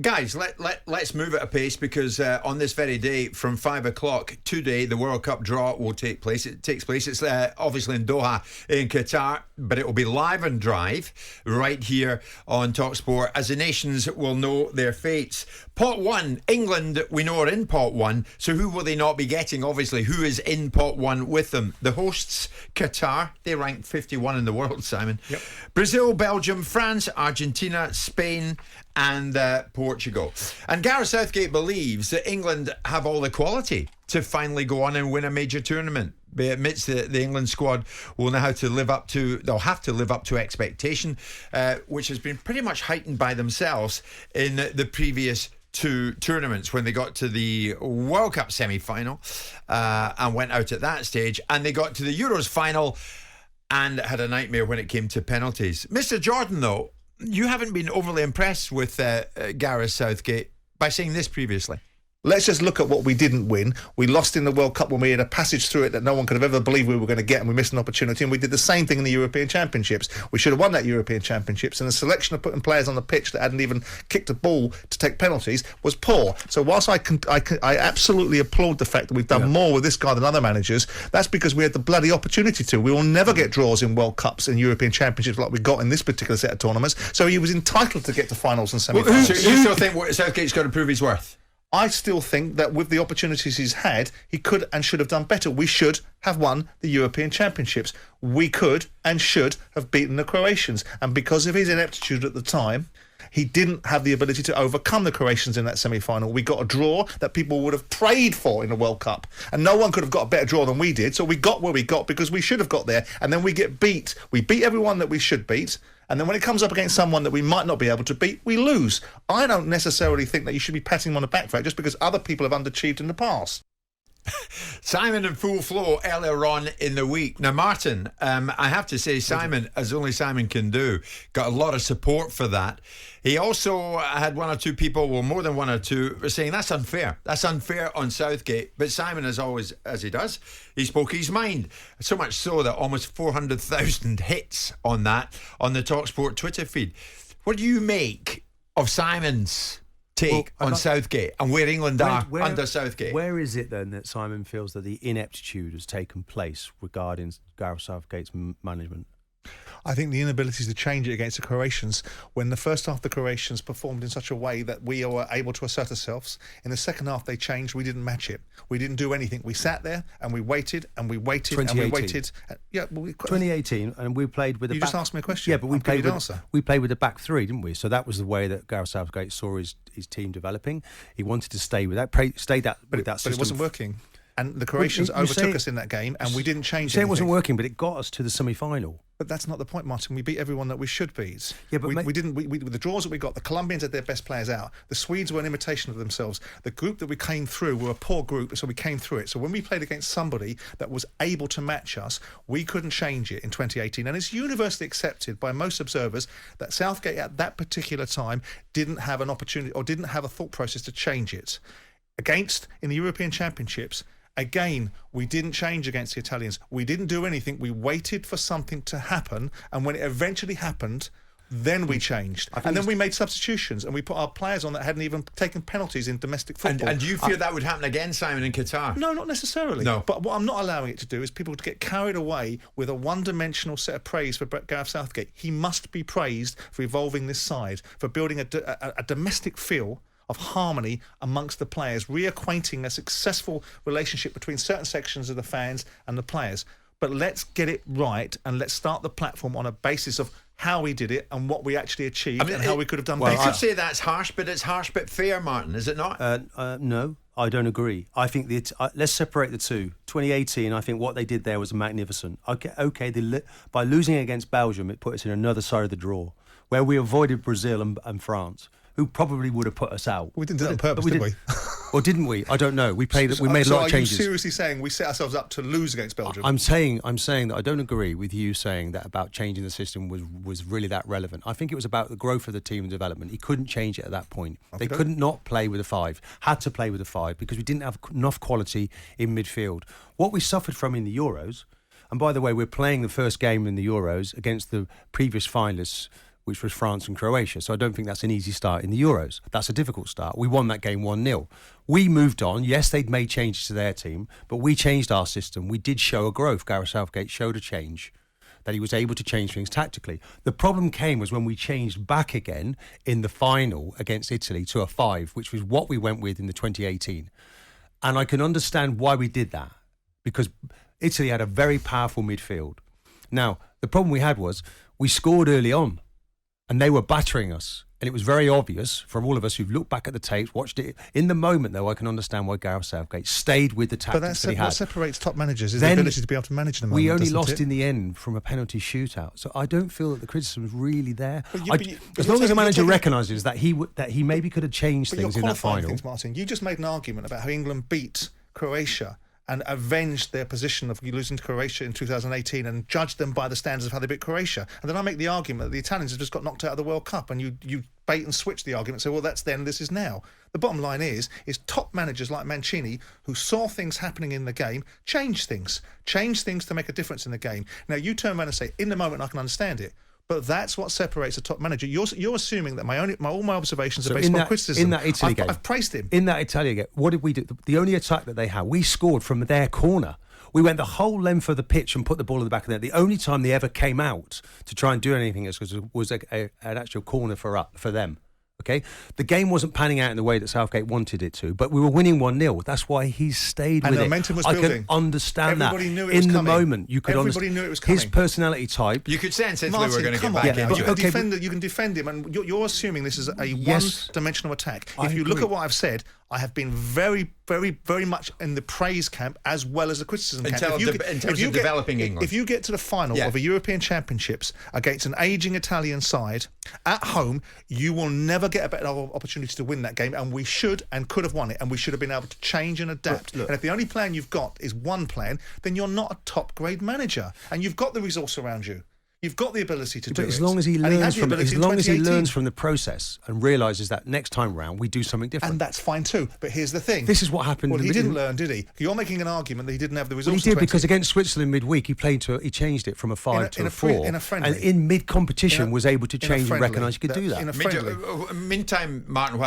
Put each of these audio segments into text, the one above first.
guys, let's move at a pace, because on this very day from 5 o'clock today, the World Cup draw will take place. It takes place. It's obviously in Doha in Qatar, but it will be live and drive right here on talkSPORT as the nations will know their fates. Pot 1, England, we know, are in Pot 1. So who will they not be getting? Obviously, who is in Pot 1 with them? The hosts, Qatar. They ranked 51 in the world, Simon. Yep. Brazil, Belgium, France, Argentina, Spain and Portugal. And Gareth Southgate believes that England have all the quality to finally go on and win a major tournament. But he admits that the England squad will now have to live up to expectation, which has been pretty much heightened by themselves in the previous two tournaments, when they got to the World Cup semi-final and went out at that stage, and they got to the Euros final and had a nightmare when it came to penalties. Mr. Jordan, though, you haven't been overly impressed with Gareth Southgate by saying this previously. Let's just look at what we didn't win. We lost in the World Cup when we had a passage through it that no one could have ever believed we were going to get, and we missed an opportunity. And we did the same thing in the European Championships. We should have won that European Championships, and the selection of putting players on the pitch that hadn't even kicked a ball to take penalties was poor. So whilst I absolutely applaud the fact that we've done more with this guy than other managers, that's because we had the bloody opportunity to. We will never get draws in World Cups and European Championships like we got in this particular set of tournaments. So he was entitled to get to finals and semi-finals. So you still think Southgate's got to prove his worth? I still think that with the opportunities he's had, he could and should have done better. We should have won the European Championships. We could and should have beaten the Croatians. And because of his ineptitude at the time, he didn't have the ability to overcome the Croatians in that semi-final. We got a draw that people would have prayed for in the World Cup. And no one could have got a better draw than we did. So we got where we got because we should have got there. And then we get beat. We beat everyone that we should beat. And then when it comes up against someone that we might not be able to beat, we lose. I don't necessarily think that you should be patting him on the back for it just because other people have underachieved in the past. Simon in full flow earlier on in the week. Now, Martin, I have to say, Simon, as only Simon can do, got a lot of support for that. He also had one or two people, well, more than one or two, were saying that's unfair. That's unfair on Southgate. But Simon, as always, as he does, he spoke his mind. So much so that almost 400,000 hits on that on the talkSPORT Twitter feed. What do you make of Simon's take on Southgate and where England are under Southgate? Where is it then that Simon feels that the ineptitude has taken place regarding Gareth Southgate's management? I think the inability to change it against the Croatians, when the first half the Croatians performed in such a way that we were able to assert ourselves. In the second half they changed, we didn't match it. We didn't do anything. We sat there and we waited and we waited and we waited. 2018, and we played with a just asked me a question. Yeah, but we played with a back three, didn't we? So that was the way that Gareth Southgate saw his team developing. He wanted to stay with that, with that system. But it wasn't working. And the Croatians overtook us in that game, and we didn't change anything. It wasn't working, but it got us to the semi-final. But that's not the point, Martin. We beat everyone that we should beat. Yeah, but we didn't. With the draws that we got, the Colombians had their best players out. The Swedes were an imitation of themselves. The group that we came through were a poor group, so we came through it. So when we played against somebody that was able to match us, we couldn't change it in 2018. And it's universally accepted by most observers that Southgate at that particular time didn't have an opportunity or didn't have a thought process to change it. In the European Championships, again, we didn't change against the Italians. We didn't do anything. We waited for something to happen, and when it eventually happened, then we changed. And then we made substitutions, and we put our players on that hadn't even taken penalties in domestic football. And do you fear that would happen again, Simon, in Qatar? No, not necessarily. No. But what I'm not allowing it to do is people to get carried away with a one-dimensional set of praise for Gareth Southgate. He must be praised for evolving this side, for building a domestic feel of harmony amongst the players, reacquainting a successful relationship between certain sections of the fans and the players. But let's get it right, and let's start the platform on a basis of how we did it and what we actually achieved and how we could have done better. You could say that's harsh, but it's harsh but fair, Martin, is it not? No, I don't agree. I think let's separate the two. 2018, I think what they did there was magnificent. Okay, by losing against Belgium, it put us in another side of the draw, where we avoided Brazil and France, who probably would have put us out. We didn't do that on purpose, did we? Or didn't we? I don't know. We made a lot of changes. Are you seriously saying we set ourselves up to lose against Belgium? I'm saying that I don't agree with you saying that about changing the system was really that relevant. I think it was about the growth of the team and development. He couldn't change it at that point. They couldn't not play with a five. Had to play with a five because we didn't have enough quality in midfield. What we suffered from in the Euros, and by the way, we're playing the first game in the Euros against the previous finalists, which was France and Croatia. So I don't think that's an easy start in the Euros. That's a difficult start. We won that game 1-0. We moved on. Yes, they'd made changes to their team, but we changed our system. We did show a growth. Gareth Southgate showed a change, that he was able to change things tactically. The problem came was when we changed back again in the final against Italy to a 5, which was what we went with in the 2018. And I can understand why we did that, because Italy had a very powerful midfield. Now, the problem we had was we scored early on and they were battering us. And it was very obvious from all of us who've looked back at the tapes, watched it. In the moment, though, I can understand why Gareth Southgate stayed with the tactics that he had. What separates top managers is the ability to be able to manage them. We only lost in the end from a penalty shootout. So I don't feel that the criticism is really there. As long as the manager recognises that he maybe could have changed things in that final. Things, Martin, you just made an argument about how England beat Croatia and avenged their position of losing to Croatia in 2018 and judged them by the standards of how they beat Croatia. And then I make the argument that the Italians have just got knocked out of the World Cup, and you bait and switch the argument and say, well, that's then, this is now. The bottom line is top managers like Mancini, who saw things happening in the game, change things to make a difference in the game. Now, you turn around and say, in the moment, I can understand it. But that's what separates a top manager. You're assuming that all my observations are based on criticism. In that Italy game, I've praised him. In that Italy game, what did we do? The only attack that they had, we scored from their corner. We went the whole length of the pitch and put the ball in the back of the net. The only time they ever came out to try and do anything was an actual corner for them. Okay, the game wasn't panning out in the way that Southgate wanted it to, but we were winning 1-0. That's why he stayed with it. And the momentum was building. I can understand Everybody that. Knew it was in coming. the moment, you could Everybody knew it was coming. His personality type. You could sense Italy Martin, were going to get come on. back Yeah, into you can defend him, and you're assuming this is a one-dimensional attack. If you look at what I've said, I have been very, very, very much in the praise camp as well as the criticism camp. In terms of developing England. If you get to the final of a European Championships against an ageing Italian side at home, you will never get a better opportunity to win that game, and we should and could have won it, and we should have been able to change and adapt. And if the only plan you've got is one plan, then you're not a top-grade manager, and you've got the resource around you. You've got the ability to do it. As long as he learns from the process and realises that next time round we do something different. And that's fine too. But here's the thing. This is what happened. Well, he didn't learn, did he? You're making an argument that he didn't have the resources. Well, he did, because against Switzerland midweek he changed it from a 5 to a 4. In a friendly. And in mid-competition was able to change and recognise you could do that. In a friendly. Meantime, Martin,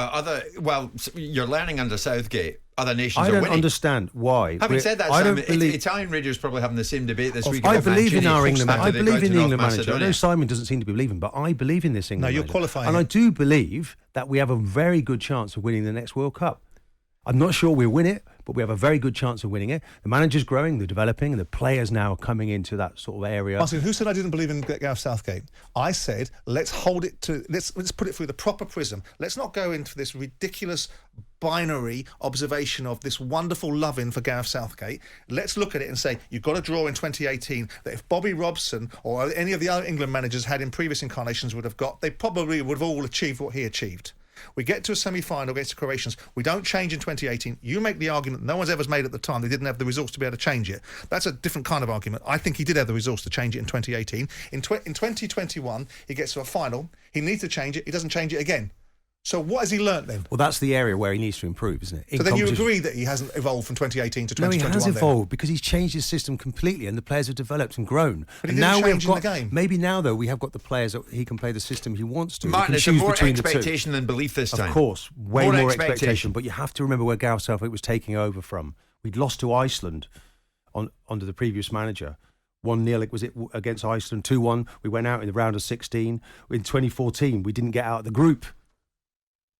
you're learning under Southgate. Other nations I are don't winning. understand why. Having said that, Italian radio probably having the same debate this week. I believe in our England manager. I believe in the England manager. I know Macedonia. Simon doesn't seem to be believing, but I believe in this England manager. No, you're qualifying. And I do believe that we have a very good chance of winning the next World Cup. I'm not sure we'll win it, but we have a very good chance of winning it. The manager's growing, they're developing, and the players now are coming into that sort of area. Martin, who said I didn't believe in Gareth Southgate? I said let's hold it to let's put it through the proper prism. Let's not go into this ridiculous binary observation of this wonderful loving for Gareth Southgate. Let's look at it and say you've got to draw in 2018 that if Bobby Robson or any of the other England managers had in previous incarnations would have got, they probably would have all achieved what he achieved. We get to a semi-final against the Croatians. We don't change in 2018. You make the argument no one's ever made at the time. They didn't have the resource to be able to change it. That's a different kind of argument. I think he did have the resource to change it in 2018. In 2021, he gets to a final. He needs to change it. He doesn't change it again. So what has he learnt then? Well, that's the area where he needs to improve, isn't it? So then you agree that he hasn't evolved from 2018 to 2021? No, he has evolved because he's changed his system completely and the players have developed and grown. But he didn't change in the game. Maybe now, though, we have got the players that he can play the system he wants to. Martin, it's more expectation than belief this time. Of course, way more expectation. But you have to remember where Gareth Southgate was taking over from. We'd lost to Iceland under the previous manager. 1-0 was it against Iceland, 2-1. We went out in the round of 16. In 2014, we didn't get out of the group.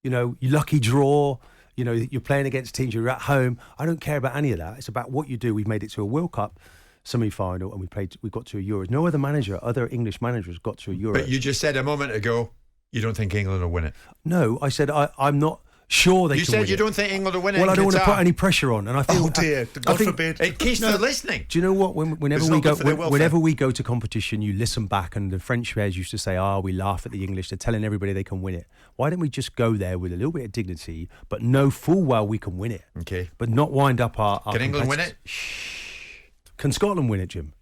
You know, your lucky draw, you know, you're playing against teams, you're at home. I don't care about any of that. It's about what you do. We've made it to a World Cup semi-final and we got to a Euros. No other English managers got to a Euros. But you just said a moment ago, you don't think England will win it. No, I said I'm not sure they can win it. You said you don't think England will win it. Well, I don't want to put any pressure on. And I feel, oh dear, God forbid. In case they're listening. Do you know what? Whenever we go to competition, you listen back, and the French players used to say, we laugh at the English. They're telling everybody they can win it. Why don't we just go there with a little bit of dignity, but know full well we can win it? Okay. But not wind up our Can England win it? Can Scotland win it, Jim?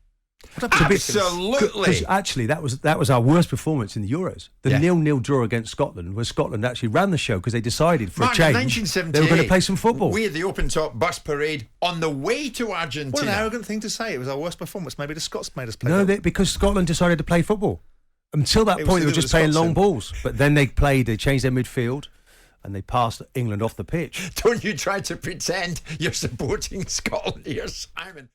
Absolutely. Because actually, that was our worst performance in the Euros. The 0-0 draw against Scotland, where Scotland actually ran the show because they decided for a change they were going to play some football. We had the open top bus parade on the way to Argentina. What an arrogant thing to say. It was our worst performance. Maybe the Scots made us play. No, because Scotland decided to play football. Until that point, they were to do just with playing long Scots, balls. But then they changed their midfield, and they passed England off the pitch. Don't you try to pretend you're supporting Scotland here, Simon.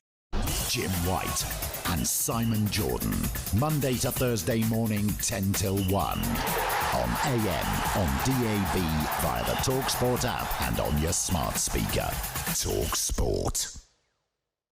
Jim White and Simon Jordan. Monday to Thursday morning, 10 till 1. On AM, on DAB, via the talkSPORT app and on your smart speaker. talkSPORT.